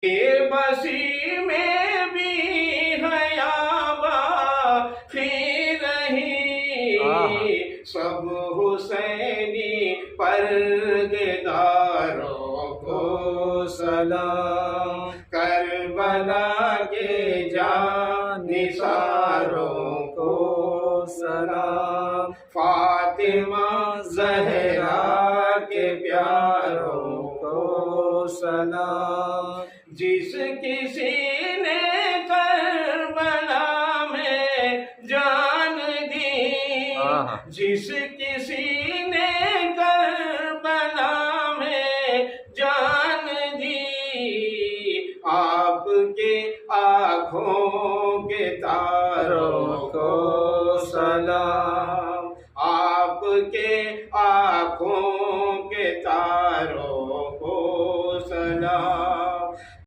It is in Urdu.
بے بسی میں بھی حیابا پھر رہی سب حسینی پردیداروں کو سلام، کربلا کے جانثاروں کو سلام، فاطمہ زہرا کے پیاروں کو سلام، جس کسی نے کربلا میں جان دی، جس کسی نے کربلا میں جان دی، آپ کے آنکھوں کے تاروں کو سلام۔